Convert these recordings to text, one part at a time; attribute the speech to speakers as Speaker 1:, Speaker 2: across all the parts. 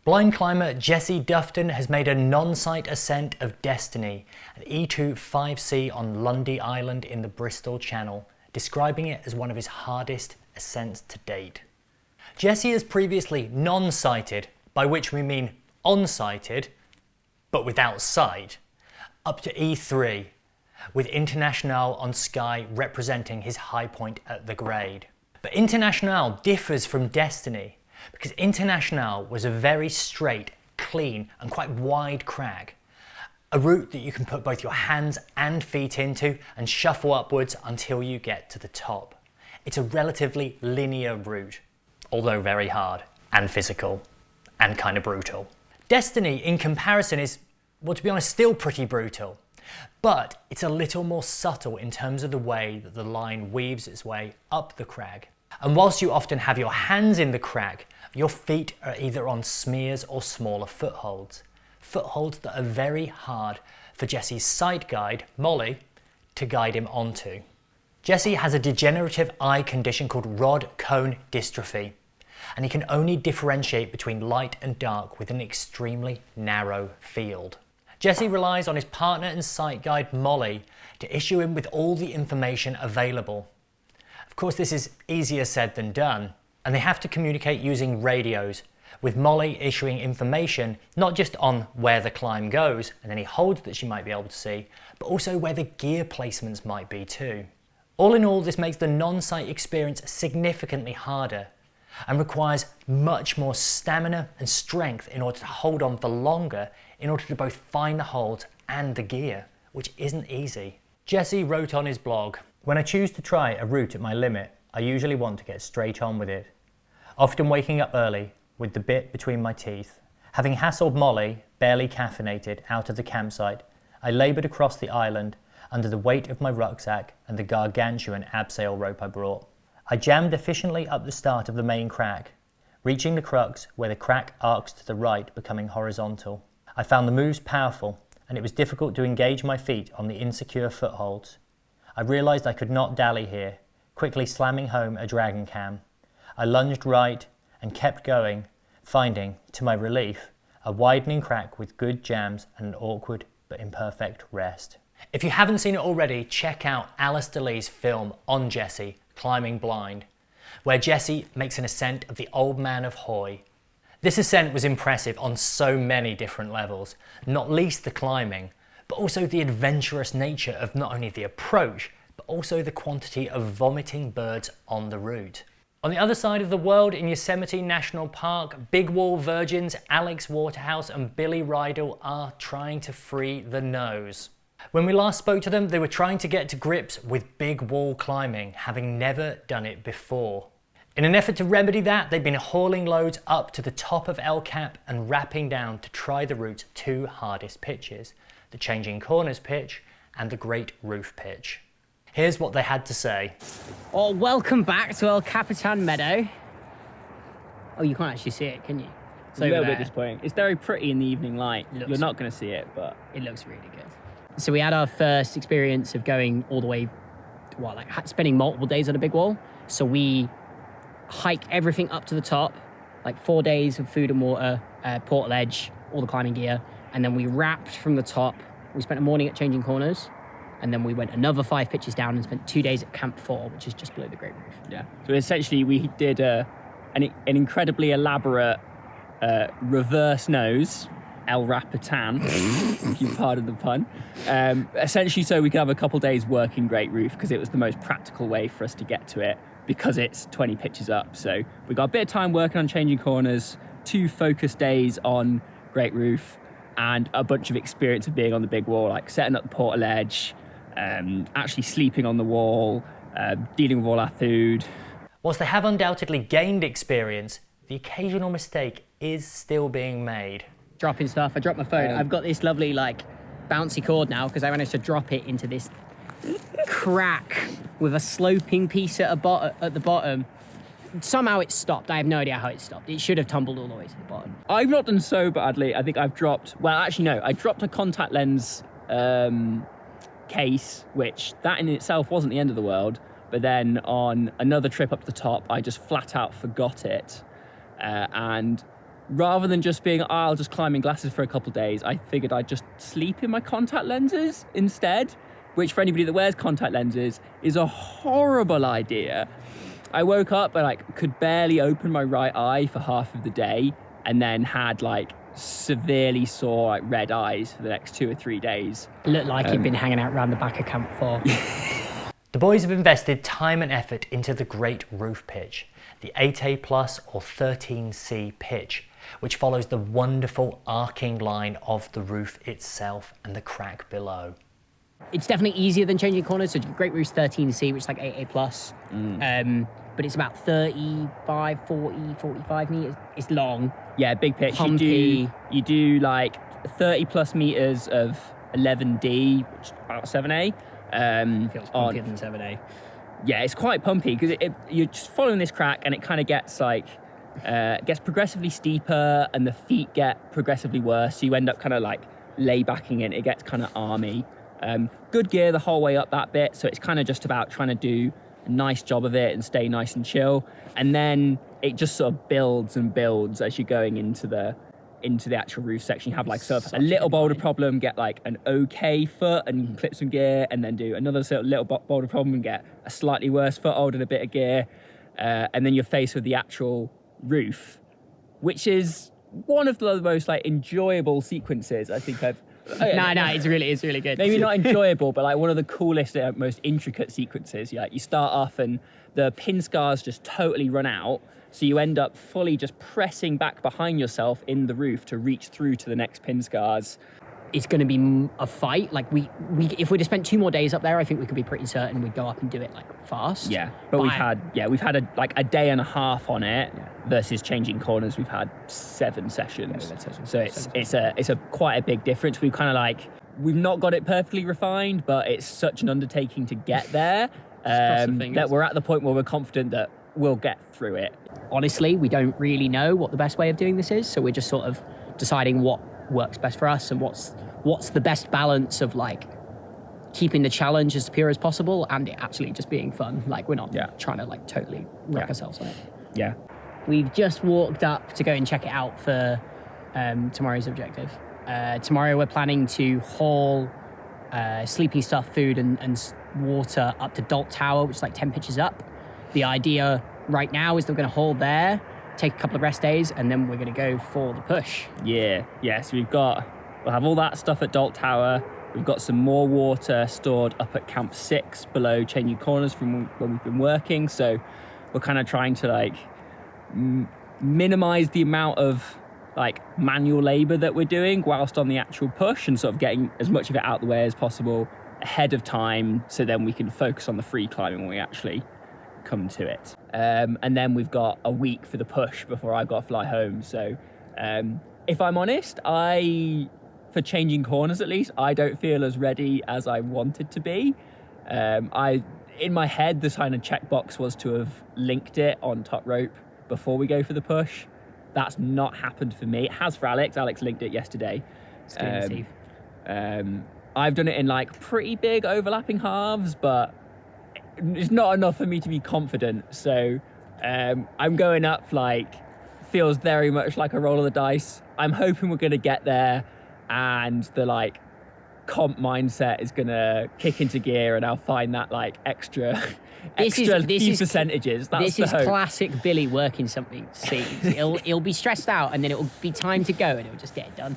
Speaker 1: Blind climber Jesse Dufton has made a non-sight ascent of destiny at E25C on Lundy Island in the Bristol Channel, describing it as one of his hardest ascents to date. Jesse has previously non-sighted, by which we mean on-sighted, but without sight, up to E3, with International on Sky representing his high point at the grade. But International differs from Destiny, because International was a very straight, clean and quite wide crag. A route that you can put both your hands and feet into and shuffle upwards until you get to the top. It's a relatively linear route, although very hard and physical and kind of brutal. Destiny in comparison is, well, to be honest, still pretty brutal, but it's a little more subtle in terms of the way that the line weaves its way up the crag. And whilst you often have your hands in the crag, your feet are either on smears or smaller footholds. Footholds that are very hard for Jesse's sight guide, Molly, to guide him onto. Jesse has a degenerative eye condition called rod-cone dystrophy, and he can only differentiate between light and dark with an extremely narrow field. Jesse relies on his partner and sight guide, Molly, to issue him with all the information available. Of course, this is easier said than done, and they have to communicate using radios, with Molly issuing information not just on where the climb goes and any holds that she might be able to see, but also where the gear placements might be too. All in all, this makes the non-sight experience significantly harder and requires much more stamina and strength in order to hold on for longer in order to both find the holds and the gear, which isn't easy. Jesse wrote on his blog, "When I choose to try a route at my limit, I usually want to get straight on with it. Often waking up early, with the bit between my teeth. Having hassled Molly, barely caffeinated, out of the campsite, I laboured across the island under the weight of my rucksack and the gargantuan abseil rope I brought. I jammed efficiently up the start of the main crag, reaching the crux where the crack arcs to the right, becoming horizontal. I found the moves powerful, and it was difficult to engage my feet on the insecure footholds. I realised I could not dally here, quickly slamming home a dragon cam. I lunged right and kept going, finding, to my relief, a widening crack with good jams and an awkward but imperfect rest." If you haven't seen it already, check out Alistair Lee's film on Jesse, Climbing Blind, where Jesse makes an ascent of the Old Man of Hoy. This ascent was impressive on so many different levels, not least the climbing, but also the adventurous nature of not only the approach, but also the quantity of vomiting birds on the route. On the other side of the world, in Yosemite National Park, big wall virgins Alex Waterhouse and Billy Ridal are trying to free the nose. When we last spoke to them, they were trying to get to grips with big wall climbing, having never done it before. In an effort to remedy that, they've been hauling loads up to the top of El Cap and rapping down to try the route's two hardest pitches, the Changing Corners pitch and the Great Roof pitch. Here's what they had to say.
Speaker 2: Oh, welcome back to El Capitan Meadow. Oh, you can't actually see it, can you?
Speaker 3: It's a little bit disappointing. It's very pretty in the evening light. You're not going to see it, but
Speaker 2: it looks really good. So we had our first experience of going all the way, spending multiple days on a big wall. So we hiked everything up to the top, like 4 days of food and water, portaledge, all the climbing gear, and then we wrapped from the top. We spent a morning at Changing Corners, and then we went another 5 pitches down and spent 2 days at Camp 4, which is just below the Great Roof.
Speaker 3: Yeah. So essentially we did an incredibly elaborate reverse nose, El Rapitan, if you pardon the pun. Essentially so we could have a couple days working Great Roof, because it was the most practical way for us to get to it, because it's 20 pitches up. So we got a bit of time working on Changing Corners, 2 focus days on Great Roof, and a bunch of experience of being on the big wall, like setting up the portaledge, actually sleeping on the wall, dealing with all our food.
Speaker 1: Whilst they have undoubtedly gained experience, the occasional mistake is still being made.
Speaker 2: Dropping stuff. I dropped my phone. I've got this lovely bouncy cord now because I managed to drop it into this crack with a sloping piece at the bottom. Somehow it stopped. I have no idea how it stopped. It should have tumbled all the way to the bottom.
Speaker 3: I've not done so badly. I think I've dropped, I dropped a contact lens case, which that in itself wasn't the end of the world. But then on another trip up the top, I just flat out forgot it. And rather than just being, I'll just climb in glasses for a couple of days, I figured I'd just sleep in my contact lenses instead, which for anybody that wears contact lenses is a horrible idea. I woke up and like could barely open my right eye for half of the day, and then had like severely sore like red eyes for the next 2 or 3 days.
Speaker 2: It looked like you'd been hanging out around the back of Camp 4.
Speaker 1: The boys have invested time and effort into the Great Roof Pitch, the 8A plus or 13C pitch, which follows the wonderful arcing line of the roof itself and the crack below.
Speaker 2: It's definitely easier than changing corners. So Great Roof's 13C, which is like 8A plus. But it's about 35, 40, 45 meters. It's long.
Speaker 3: Yeah, big pitch.
Speaker 2: Pumpy.
Speaker 3: You do like 30 plus meters of 11D, which is about 7A.
Speaker 2: Feels pumpier than 7A.
Speaker 3: Yeah, it's quite pumpy because you're just following this crack, and it kind of gets like gets progressively steeper, and the feet get progressively worse. So you end up kind of like lay backing in. It gets kind of army. Good gear the whole way up that bit, so it's kind of just about trying to do a nice job of it and stay nice and chill. And then it just sort of builds and builds as you're going into the actual roof section. You have like sort of a little boulder problem, get like an okay foot and clip some gear, and then do another sort of little boulder problem and get a slightly worse foothold and a bit of gear, and then you're faced with the actual roof, which is one of the most like enjoyable sequences I think I've.
Speaker 2: No, it's really good.
Speaker 3: Maybe not enjoyable, but like one of the coolest, most intricate sequences. You start off and the pin scars just totally run out. So you end up fully just pressing back behind yourself in the roof to reach through to the next pin scars.
Speaker 2: It's going to be a fight. Like we if we'd have spent 2 more days up there, I think we could be pretty certain we'd go up and do it like fast.
Speaker 3: Yeah, but we've had a day and a half on it versus changing corners. We've had 7 sessions. So it's a quite a big difference. We've kind of like, we've not got it perfectly refined, but it's such an undertaking to get there that we're at the point where we're confident that we'll get through it.
Speaker 2: Honestly, we don't really know what the best way of doing this is, so we're just sort of deciding what works best for us and what's the best balance of like keeping the challenge as pure as possible and it actually just being fun. Like we're not trying to like totally wreck ourselves on it.
Speaker 3: Yeah.
Speaker 2: We've just walked up to go and check it out for tomorrow's objective. Tomorrow we're planning to haul sleeping stuff, food and water up to Dalt Tower, which is like 10 pitches up. The idea right now is that we're going to haul there, take a couple of rest days, and then we're going to go for the push.
Speaker 3: Yeah. So we'll have all that stuff at Dalt Tower. We've got some more water stored up at Camp 6 below Changing Corners from when we've been working. So we're kind of trying to like minimize the amount of like manual labor that we're doing whilst on the actual push, and sort of getting as much of it out the way as possible ahead of time, so then we can focus on the free climbing when we actually come to it. And then we've got a week for the push before I've got to fly home. So if I'm honest, for Changing Corners at least, I don't feel as ready as I wanted to be. In my head, the kind of checkbox was to have linked it on top rope before we go for the push. That's not happened for me. It has for Alex. Alex linked it yesterday. I've done it in like pretty big overlapping halves, but it's not enough for me to be confident. So I'm going up like, feels very much like a roll of the dice. I'm hoping we're going to get there and the like comp mindset is going to kick into gear and I'll find that like extra few percentages. That's
Speaker 2: this is classic Billy working something. See, he'll be stressed out and then it'll be time to go and it'll just get it done.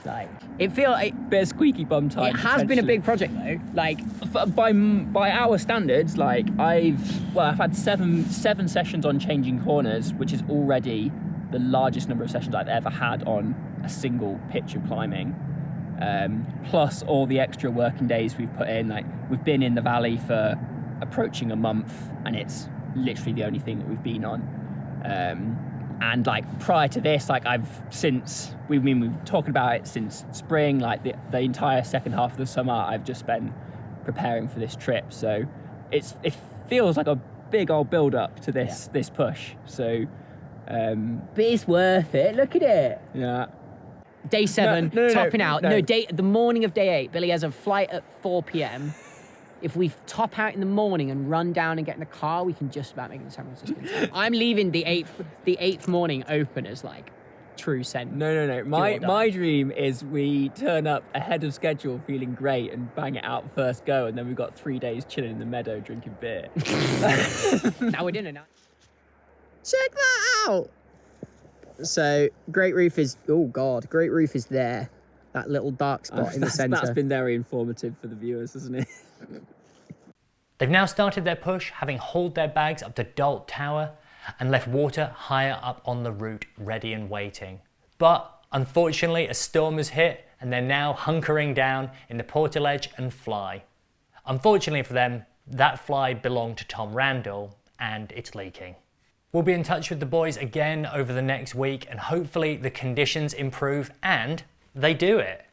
Speaker 2: Like it feels bit
Speaker 3: of squeaky bum time.
Speaker 2: It has been a big project though. Like
Speaker 3: by our standards, like I've had seven sessions on Changing Corners, which is already the largest number of sessions I've ever had on a single pitch of climbing. Plus all the extra working days we've put in. Like we've been in the valley for approaching a month, and it's literally the only thing that we've been on. And like prior to this, like we've been talking about it since spring. Like the entire second half of the summer, I've just spent preparing for this trip. So it feels like a big old build up to this push. So,
Speaker 2: but it's worth it. Look at it.
Speaker 3: Yeah.
Speaker 2: Day 7, topping out. The morning of day 8, Billy has a flight at 4 p.m. If we top out in the morning and run down and get in the car, we can just about make it to San Francisco. I'm leaving the 8th morning open as like true scent.
Speaker 3: No.
Speaker 2: or
Speaker 3: My
Speaker 2: die.
Speaker 3: dream is we turn up ahead of schedule, feeling great, and bang it out first go, and then we've got 3 days chilling in the meadow drinking beer.
Speaker 2: Now we're doing it now. Check that out. So Great Reef is, oh God, Great Reef is there. That little dark spot in the centre.
Speaker 3: That's been very informative for the viewers, hasn't it?
Speaker 1: They've now started their push, having hauled their bags up to Dalt Tower and left water higher up on the route, ready and waiting. But unfortunately, a storm has hit and they're now hunkering down in the portaledge and fly. Unfortunately for them, that fly belonged to Tom Randall and it's leaking. We'll be in touch with the boys again over the next week and hopefully the conditions improve and they do it.